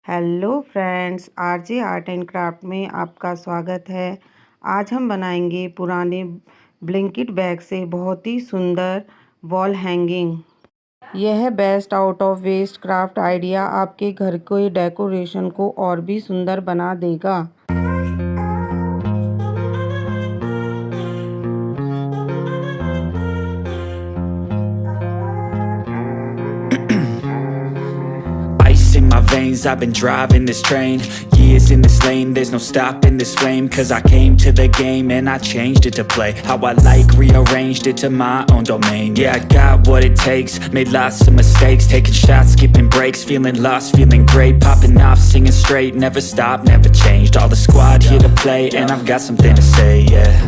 Hello friends, RJ art and craft में आपका स्वागत है। आज हम बनाएंगे पुराने ब्लैंकेट बैग से बहुत ही सुंदर वॉल हैंगिंग। यह best out of waste craft idea आपके घर के डेकोरेशन को और भी सुंदर बना देगा। In my veins, I've been driving this train. Years in this lane, there's no stopping this flame. Cause I came to the game and I changed it to play how I like, rearranged it to my own domain. Yeah, I got what it takes, made lots of mistakes, taking shots, skipping breaks, feeling lost, feeling great, popping off, singing straight, never stopped, never changed. All the squad here to play and I've got something to say, yeah.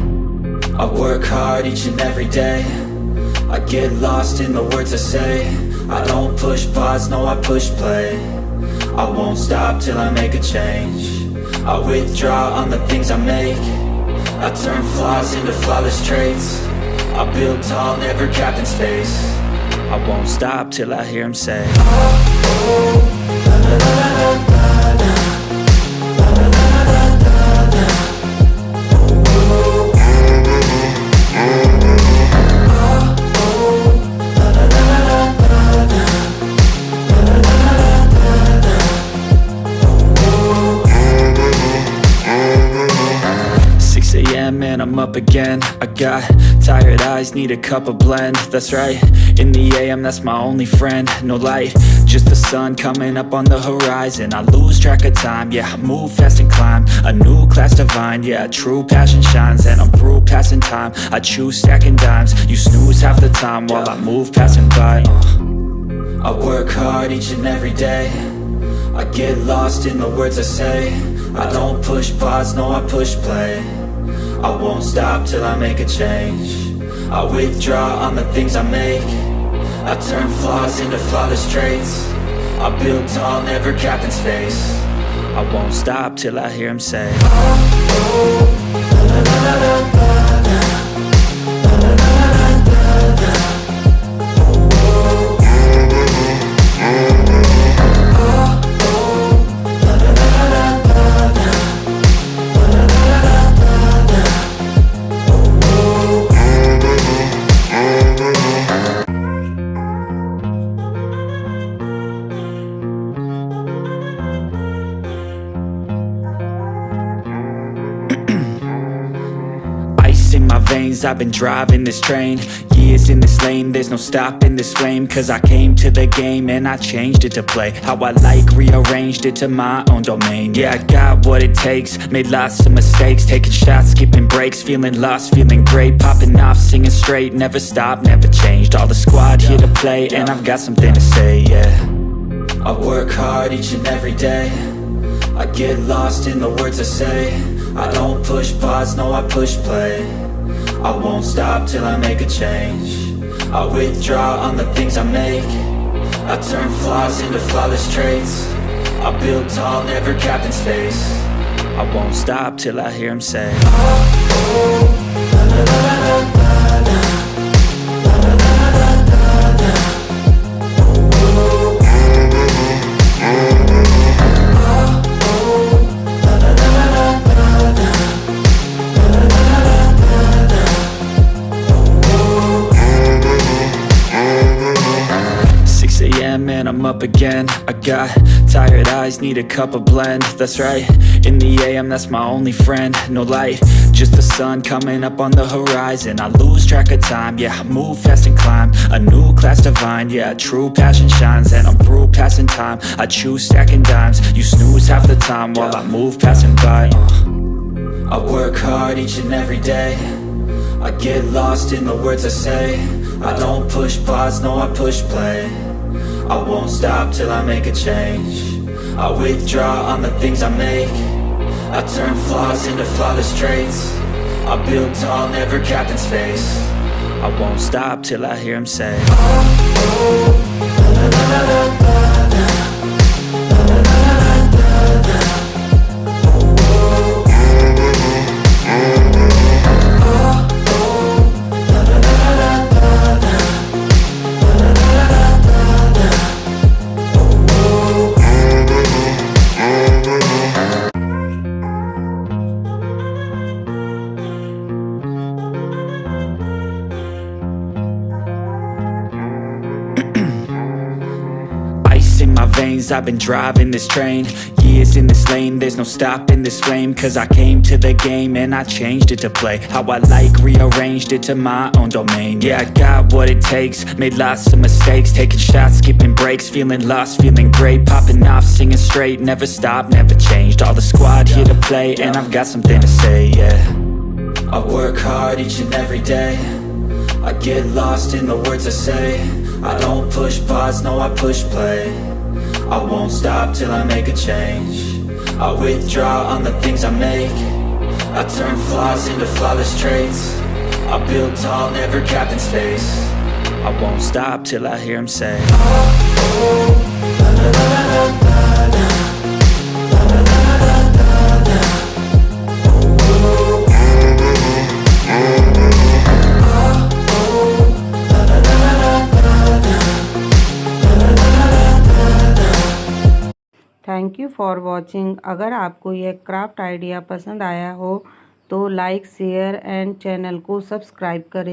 I work hard each and every day, I get lost in the words I say. I don't push pause, no I push play. I won't stop till I make a change. I withdraw on the things I make. I turn flaws into flawless traits. I build tall, never capped in space. I won't stop till I hear him say, oh, oh, la, la, la, la, la, la. And I'm up again. I got tired eyes, need a cup of blend. That's right, in the AM, that's my only friend. No light, just the sun coming up on the horizon. I lose track of time, yeah, I move fast and climb a new class divine, yeah, true passion shines. And I'm through passing time, I choose stacking dimes. You snooze half the time while I move passing by. I work hard each and every day, I get lost in the words I say. I don't push pause, no I push play. I won't stop till I make a change. I withdraw on the things I make. I turn flaws into flawless traits. I build tall, never capped in space. I won't stop till I hear him say, oh, oh, la, la, la, la, la, la. In my veins, I've been driving this train. Years in this lane, there's no stopping this flame. Cause I came to the game and I changed it to play how I like, rearranged it to my own domain. Yeah, I got what it takes, made lots of mistakes, taking shots, skipping breaks, feeling lost, feeling great, popping off, singing straight, never stopped, never changed. All the squad here to play and I've got something to say, yeah. I work hard each and every day, I get lost in the words I say. I don't push pause, no I push play. I won't stop till I make a change. I withdraw on the things I make. I turn flaws into flawless traits. I build tall, never capped in space. I won't stop till I hear him say, oh, oh, la, la, la, la, la, la. And I'm up again. I got tired eyes, need a cup of blend. That's right, in the AM, that's my only friend. No light, just the sun coming up on the horizon. I lose track of time, yeah, I move fast and climb a new class divine, yeah, true passion shines. And I'm through passing time, I choose stacking dimes. You snooze half the time while I move passing by. I work hard each and every day, I get lost in the words I say. I don't push pause, no I push play. I won't stop till I make a change. I withdraw on the things I make. I turn flaws into flawless traits. I build tall, never capped in space. I won't stop till I hear him say, oh, oh, la, la, la, la, la, la. years I've been driving this train. Years in this lane, there's no stopping this flame. Cause I came to the game and I changed it to play how I like, rearranged it to my own domain. Yeah, I got what it takes, made lots of mistakes, taking shots, skipping breaks, feeling lost, feeling great, popping off, singing straight, never stopped, never changed. All the squad here to play, and I've got something to say, yeah. I work hard each and every day, I get lost in the words I say. I don't push pause, no, I push play. I won't stop till I make a change. I withdraw on the things I make. I turn flaws into flawless traits. I build tall, never capped in space. I won't stop till I hear him say, thank you for watching. अगर आपको यह craft idea पसंद आया हो तो like, share and channel को subscribe करें।